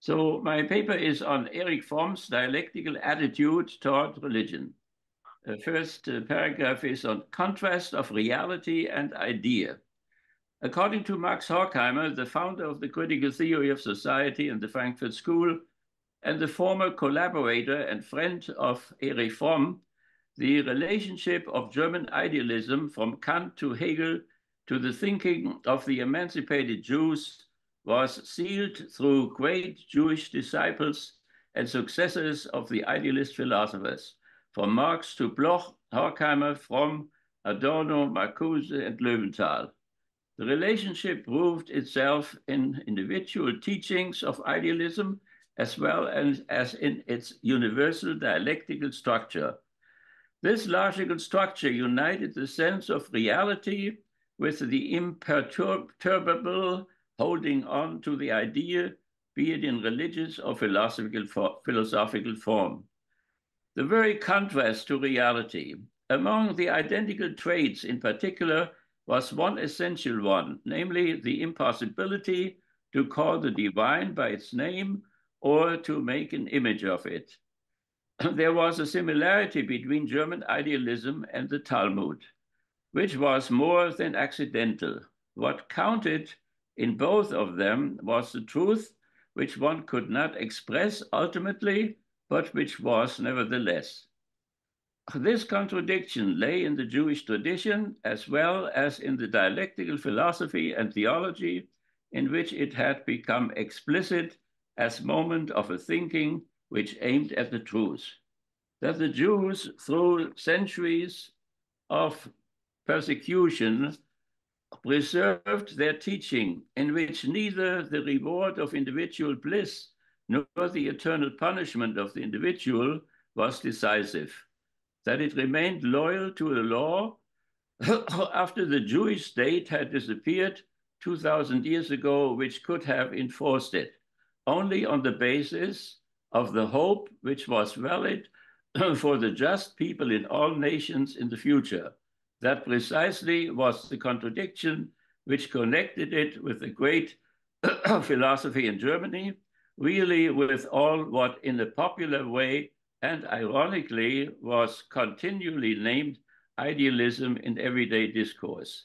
So my paper is on Erich Fromm's dialectical attitude toward religion. The first paragraph is on contrast of reality and idea. According to Max Horkheimer, the founder of the critical theory of society and the Frankfurt School, and the former collaborator and friend of Erich Fromm, the relationship of German idealism from Kant to Hegel to the thinking of the emancipated Jews was sealed through great Jewish disciples and successors of the idealist philosophers, from Marx to Bloch, Horkheimer, Fromm, Adorno, Marcuse, and Löwenthal. The relationship proved itself in individual teachings of idealism as well as in its universal dialectical structure. This logical structure united the sense of reality with the imperturbable holding on to the idea, be it in religious or philosophical form. The very contrast to reality, among the identical traits in particular, was one essential one, namely the impossibility to call the divine by its name or to make an image of it. There was a similarity between German idealism and the Talmud, which was more than accidental. What counted in both of them was the truth, which one could not express ultimately, but which was nevertheless. This contradiction lay in the Jewish tradition as well as in the dialectical philosophy and theology in which it had become explicit as moment of a thinking which aimed at the truth. That the Jews, through centuries of persecution, preserved their teaching in which neither the reward of individual bliss nor the eternal punishment of the individual was decisive, that it remained loyal to a law after the Jewish state had disappeared 2,000 years ago, which could have enforced it, only on the basis of the hope which was valid for the just people in all nations in the future. That precisely was the contradiction which connected it with the great philosophy in Germany, really with all what in a popular way and ironically was continually named idealism in everyday discourse.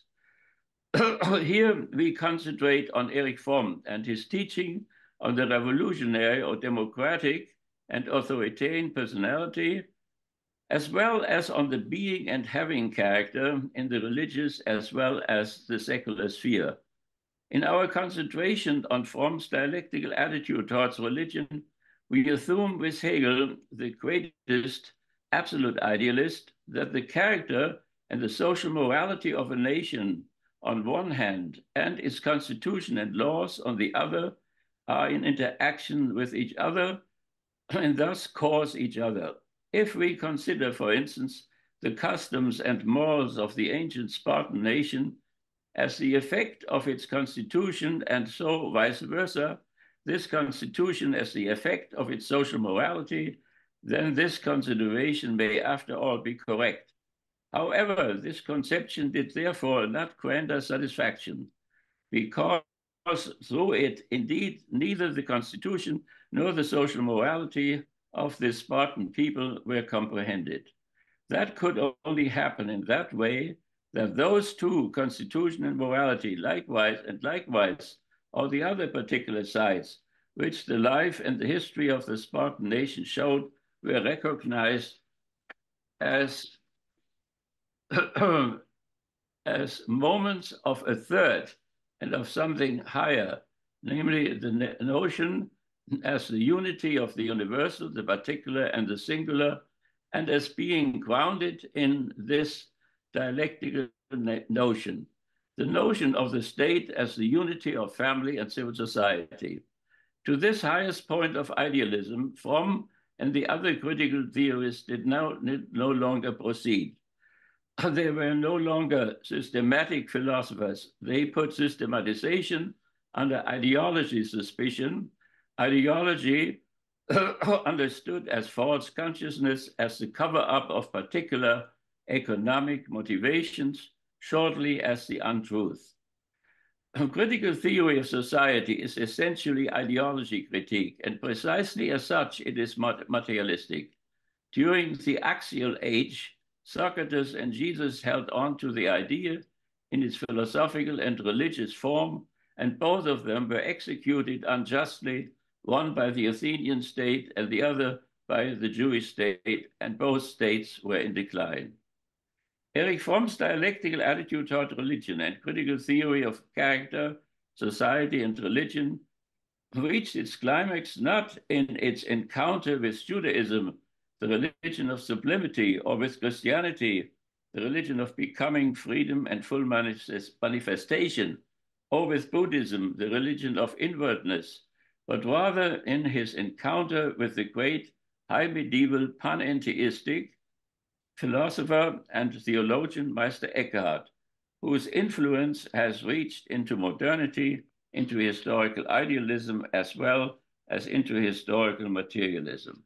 Here we concentrate on Erich Fromm and his teaching on the revolutionary or democratic and authoritarian personality, as well as on the being and having character in the religious as well as the secular sphere. In our concentration on Fromm's dialectical attitude towards religion, we assume with Hegel, the greatest absolute idealist, that the character and the social morality of a nation on one hand and its constitution and laws on the other are in interaction with each other and thus cause each other. If we consider, for instance, the customs and morals of the ancient Spartan nation as the effect of its constitution and so vice versa, this constitution as the effect of its social morality, then this consideration may after all be correct. However, this conception did therefore not grant us satisfaction, because through it, indeed, neither the constitution nor the social morality of the Spartan people were comprehended. That could only happen in that way, that those two, constitution and morality, likewise all the other particular sides, which the life and the history of the Spartan nation showed, were recognized as, as moments of a third and of something higher, namely the notion as the unity of the universal, the particular, and the singular, and as being grounded in this dialectical notion, the notion of the state as the unity of family and civil society. To this highest point of idealism, Fromm and the other critical theorists did no longer proceed. They were no longer systematic philosophers. They put systematization under ideology suspicion. Ideology understood as false consciousness as the cover-up of particular economic motivations, shortly as the untruth. Critical theory of society is essentially ideology critique, and precisely as such, it is materialistic. During the axial age, Socrates and Jesus held on to the idea in its philosophical and religious form, and both of them were executed unjustly, one by the Athenian state and the other by the Jewish state, and both states were in decline. Erich Fromm's dialectical attitude toward religion and critical theory of character, society, and religion reached its climax not in its encounter with Judaism, the religion of sublimity, or with Christianity, the religion of becoming, freedom, and full manifestation, or with Buddhism, the religion of inwardness, but rather in his encounter with the great high medieval panentheistic philosopher and theologian Meister Eckhart, whose influence has reached into modernity, into historical idealism, as well as into historical materialism.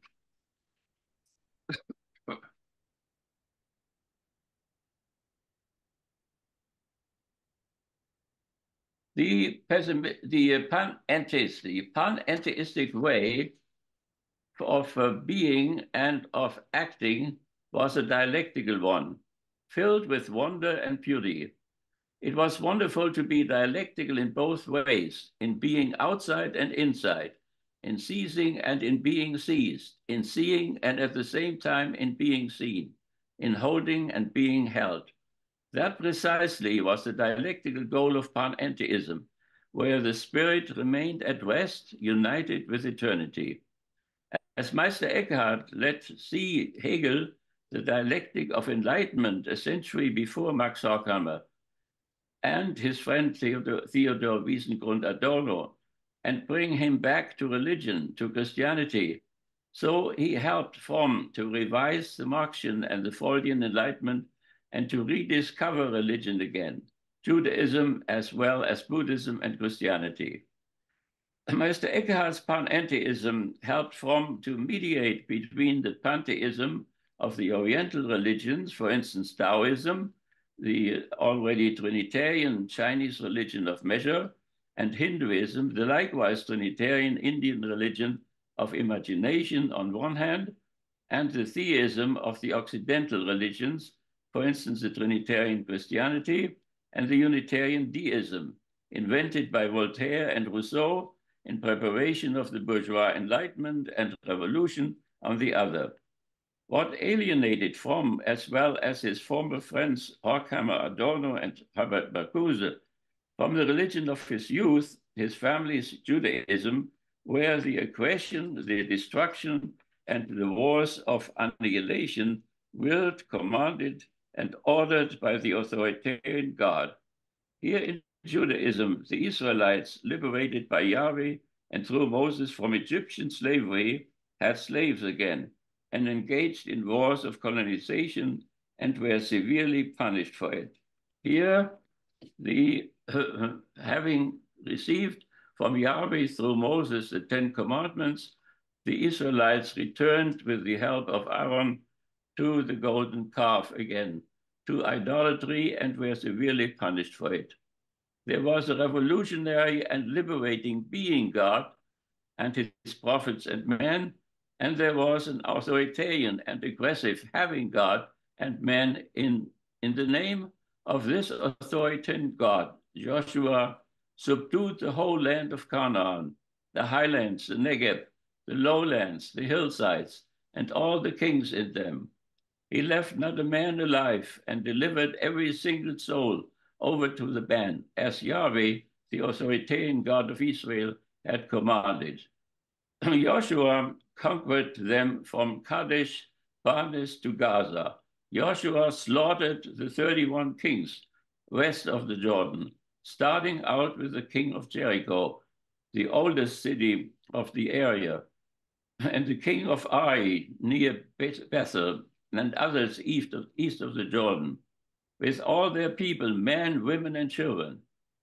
The panentheistic way of being and of acting was a dialectical one, filled with wonder and beauty. It was wonderful to be dialectical in both ways, in being outside and inside, in seizing and in being seized, in seeing and at the same time in being seen, in holding and being held. That precisely was the dialectical goal of panentheism, where the spirit remained at rest, united with eternity. As Meister Eckhart let see Hegel, the dialectic of enlightenment a century before Max Horkheimer, and his friend Theodor Wiesengrund Adorno, and bring him back to religion, to Christianity. So he helped Fromm to revise the Marxian and the Freudian Enlightenment and to rediscover religion again, Judaism as well as Buddhism and Christianity. Meister Eckhart's panentheism helped Fromm to mediate between the pantheism of the Oriental religions, for instance, Taoism, the already Trinitarian Chinese religion of measure, and Hinduism, the likewise Trinitarian Indian religion of imagination on one hand, and the theism of the Occidental religions, for instance, the Trinitarian Christianity and the Unitarian deism, invented by Voltaire and Rousseau in preparation of the bourgeois Enlightenment and Revolution on the other. What alienated Fromm, as well as his former friends Horkheimer, Adorno, and Herbert Marcuse, from the religion of his youth, his family's Judaism, were the aggression, the destruction, and the wars of annihilation, willed, commanded, and ordered by the authoritarian God. Here in Judaism, the Israelites, liberated by Yahweh and through Moses from Egyptian slavery, had slaves again and engaged in wars of colonization and were severely punished for it. Here, having received from Yahweh through Moses the 10 Commandments, the Israelites returned with the help of Aaron to the golden calf again, to idolatry, and were severely punished for it. There was a revolutionary and liberating being God and his prophets and men, and there was an authoritarian and aggressive having God and men in the name of this authoritarian God. Joshua subdued the whole land of Canaan, the highlands, the Negev, the lowlands, the hillsides, and all the kings in them. He left not a man alive and delivered every single soul over to the ban, as Yahweh, the authoritarian God of Israel, had commanded. Joshua conquered them from Kadesh Barnes to Gaza. Joshua slaughtered the 31 kings west of the Jordan, starting out with the king of Jericho, the oldest city of the area, and the king of Ai near Bethel, and others east of the Jordan. with all their people, men, women, and children.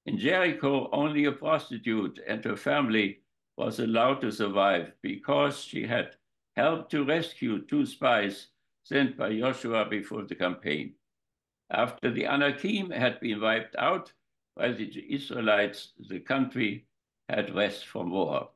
In Jericho, only a prostitute and her family was allowed to survive because she had helped to rescue two spies sent by Joshua before the campaign. After the Anakim had been wiped out by the Israelites, the country had rest from war.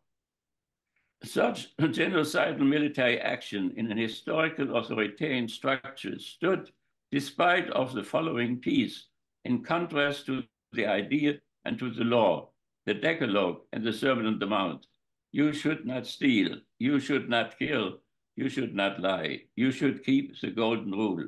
Such genocidal military action in an historical authoritarian structure stood, despite of the following peace, in contrast to the idea and to the law, the Decalogue and the Sermon on the Mount. You should not steal, you should not kill, you should not lie, you should keep the golden rule.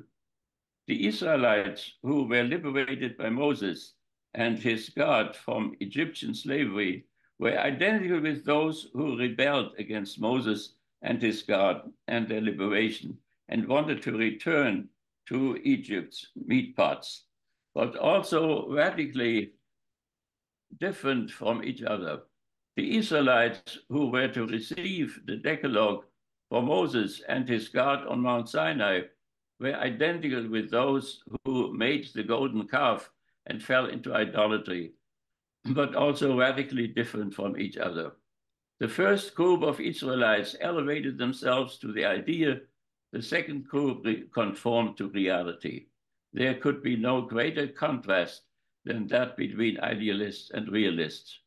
The Israelites who were liberated by Moses and his God from Egyptian slavery were identical with those who rebelled against Moses and his God and their liberation and wanted to return to Egypt's meat pots, but also radically different from each other. The Israelites who were to receive the Decalogue from Moses and his God on Mount Sinai were identical with those who made the golden calf and fell into idolatry, but also radically different from each other. The first group of Israelites elevated themselves to the idea, the second group conformed to reality. There could be no greater contrast than that between idealists and realists.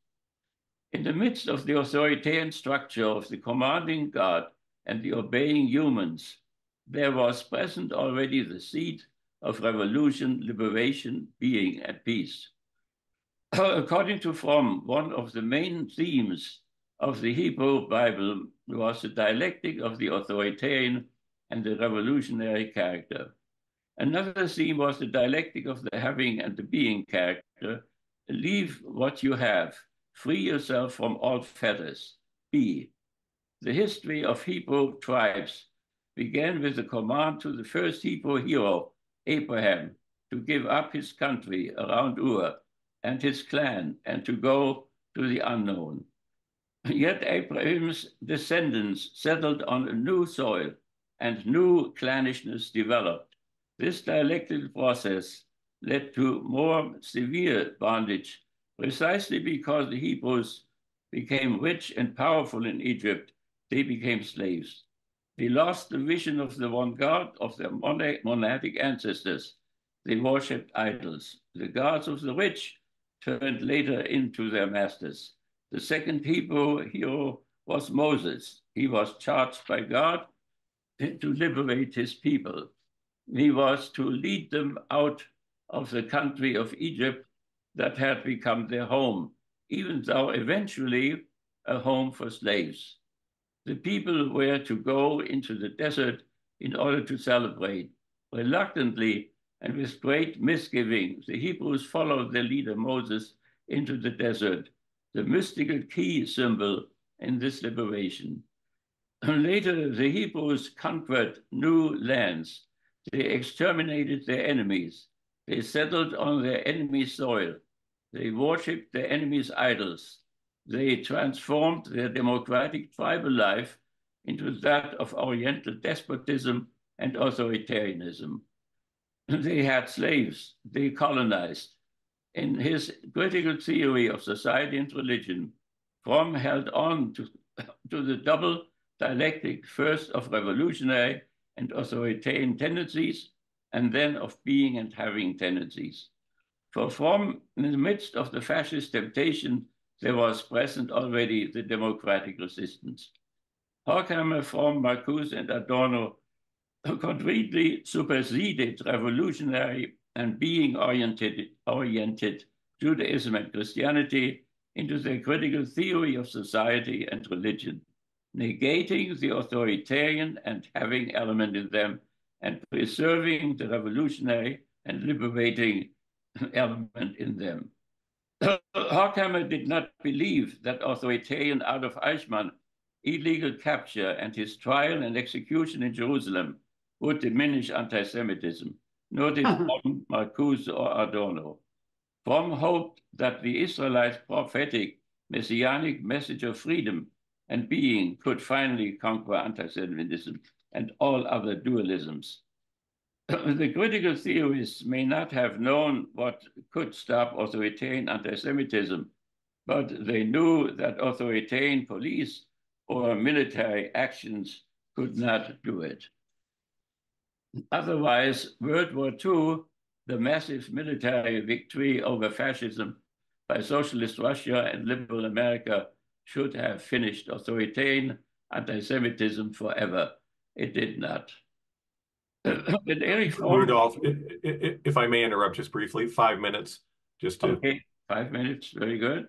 In the midst of the authoritarian structure of the commanding God and the obeying humans, there was present already the seed of revolution, liberation, being, and peace. According to Fromm, one of the main themes of the Hebrew Bible was the dialectic of the authoritarian and the revolutionary character. Another theme was the dialectic of the having and the being character. Leave what you have, free yourself from all fetters, be. The history of Hebrew tribes began with the command to the first Hebrew hero, Abraham, to give up his country around Ur and his clan and to go to the unknown. Yet Abraham's descendants settled on a new soil and new clannishness developed. This dialectical process led to more severe bondage precisely because the Hebrews became rich and powerful in Egypt. They became slaves. They lost the vision of the one God of their monadic ancestors. They worshipped idols. The gods of the rich turned later into their masters. The second Hebrew hero was Moses. He was charged by God to liberate his people. He was to lead them out of the country of Egypt that had become their home, even though eventually a home for slaves. The people were to go into the desert in order to celebrate. Reluctantly and with great misgiving, the Hebrews followed their leader Moses into the desert, the mystical key symbol in this liberation. Later, the Hebrews conquered new lands. They exterminated their enemies. They settled on their enemy's soil. They worshipped their enemies' idols. They transformed their democratic tribal life into that of Oriental despotism and authoritarianism. They had slaves. They colonized. In his critical theory of society and religion, Fromm held on to the double dialectic, first of revolutionary and authoritarian tendencies, and then of being and having tendencies. For Fromm, in the midst of the fascist temptation, there was present already the democratic resistance. Horkheimer, Fromm, Marcuse, and Adorno concretely superseded revolutionary and being-oriented Judaism and Christianity into their critical theory of society and religion, negating the authoritarian and having element in them and preserving the revolutionary and liberating element in them. Horkheimer did not believe that authoritarian Adolf Eichmann illegal capture and his trial and execution in Jerusalem would diminish anti-Semitism, nor did Fromm, Marcuse, or Adorno. Fromm hoped that the Israelites' prophetic messianic message of freedom and being could finally conquer anti-Semitism and all other dualisms. The critical theorists may not have known what could stop authoritarian anti-Semitism, but they knew that authoritarian police or military actions could not do it. Otherwise, World War II, the massive military victory over fascism by socialist Russia and liberal America, should have finished authoritarian anti-Semitism forever. It did not. With Erich Fromm, Rudolph, if I may interrupt just briefly, 5 minutes, just to okay, 5 minutes, very good.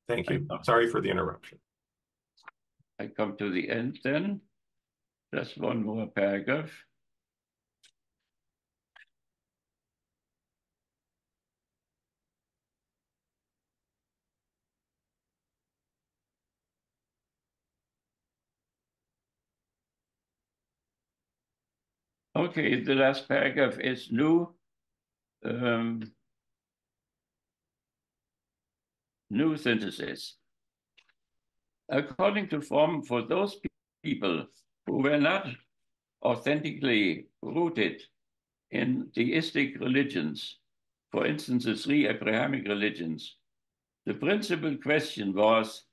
thank I you. come, Sorry for the interruption. I come to the end then. Just one more paragraph. Okay, the last paragraph is um, new synthesis. According to Fromm, for those people who were not authentically rooted in theistic religions, for instance, the three Abrahamic religions, the principal question was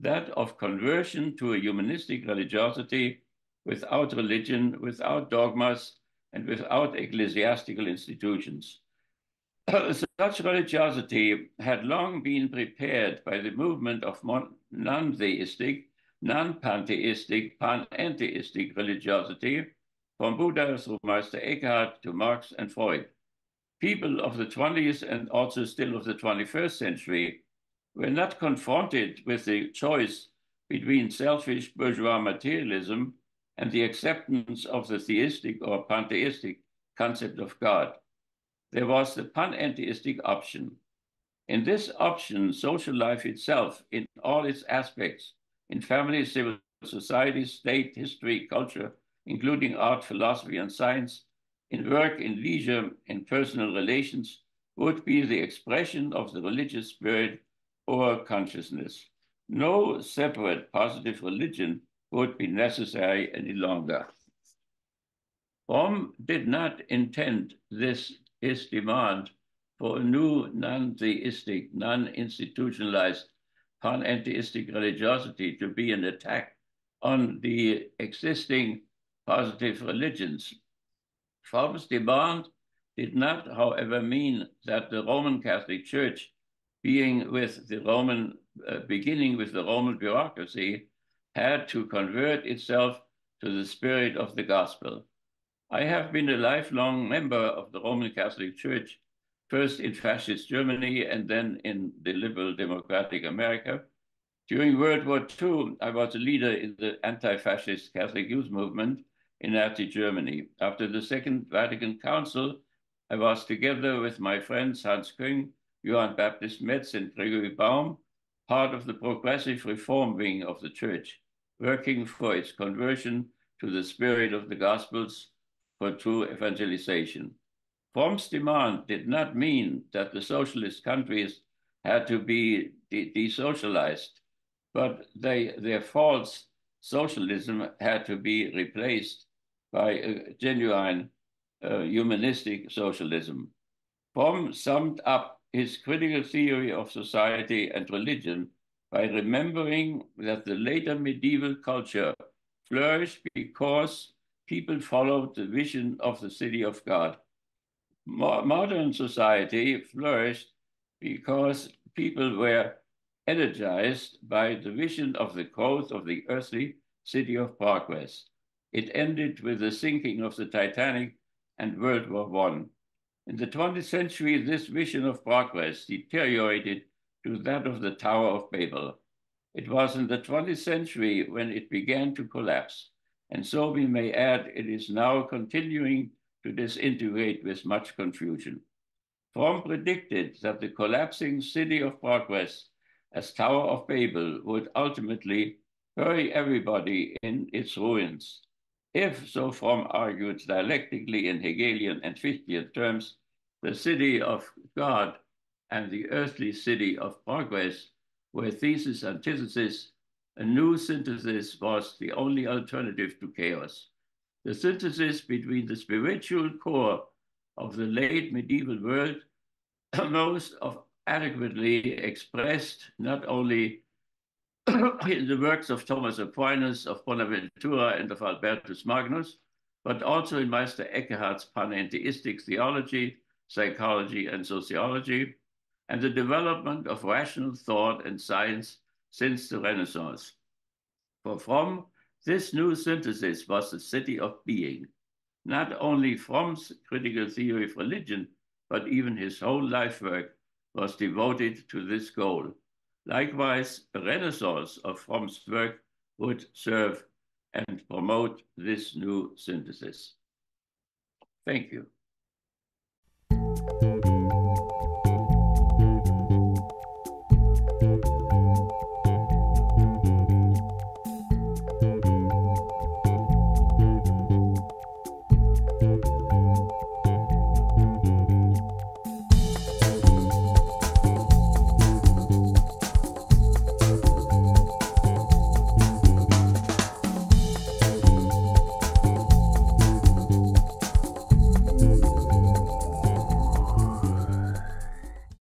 that of conversion to a humanistic religiosity without religion, without dogmas, and without ecclesiastical institutions. Such religiosity had long been prepared by the movement of non-theistic, non-pantheistic, panentheistic religiosity, from Buddha through Meister Eckhart to Marx and Freud. People of the 20th and also still of the 21st century were not confronted with the choice between selfish bourgeois materialism and the acceptance of the theistic or pantheistic concept of God. There was the panentheistic option. In this option, social life itself, in all its aspects, in family, civil society, state, history, culture, including art, philosophy, and science, in work, in leisure, in personal relations, would be the expression of the religious spirit or consciousness. No separate positive religion would be necessary any longer. Fromm did not intend his demand for a new non-theistic, non-institutionalized, panentheistic religiosity to be an attack on the existing positive religions. Fromm's demand did not, however, mean that the Roman Catholic Church, beginning with the Roman bureaucracy, had to convert itself to the spirit of the gospel. I have been a lifelong member of the Roman Catholic Church, first in fascist Germany and then in the liberal democratic America. During World War II, I was a leader in the anti-fascist Catholic youth movement in Nazi Germany. After the Second Vatican Council, I was together with my friends Hans Küng, Johann Baptist Metz, and Gregory Baum, part of the progressive reform wing of the church, working for its conversion to the spirit of the Gospels for true evangelization. Fromm's demand did not mean that the socialist countries had to be desocialized, but their false socialism had to be replaced by a genuine humanistic socialism. Fromm summed up his critical theory of society and religion by remembering that the later medieval culture flourished because people followed the vision of the city of God. Modern society flourished because people were energized by the vision of the growth of the earthly city of progress. It ended with the sinking of the Titanic and World War I. In the 20th century, this vision of progress deteriorated to that of the Tower of Babel. It was in the 20th century when it began to collapse. And so we may add, it is now continuing to disintegrate with much confusion. Fromm predicted that the collapsing city of progress as Tower of Babel would ultimately bury everybody in its ruins. If, so Fromm argued dialectically in Hegelian and Fichtean terms, the city of God and the earthly city of progress were thesis antithesis, a new synthesis was the only alternative to chaos. The synthesis between the spiritual core of the late medieval world, most of adequately expressed not only in the works of Thomas Aquinas, of Bonaventura, and of Albertus Magnus, but also in Meister Eckhart's panentheistic theology, psychology, and sociology, and the development of rational thought and science since the Renaissance. For Fromm, this new synthesis was the city of being. Not only Fromm's critical theory of religion, but even his whole life work was devoted to this goal. Likewise, a renaissance of Fromm's work would serve and promote this new synthesis. Thank you.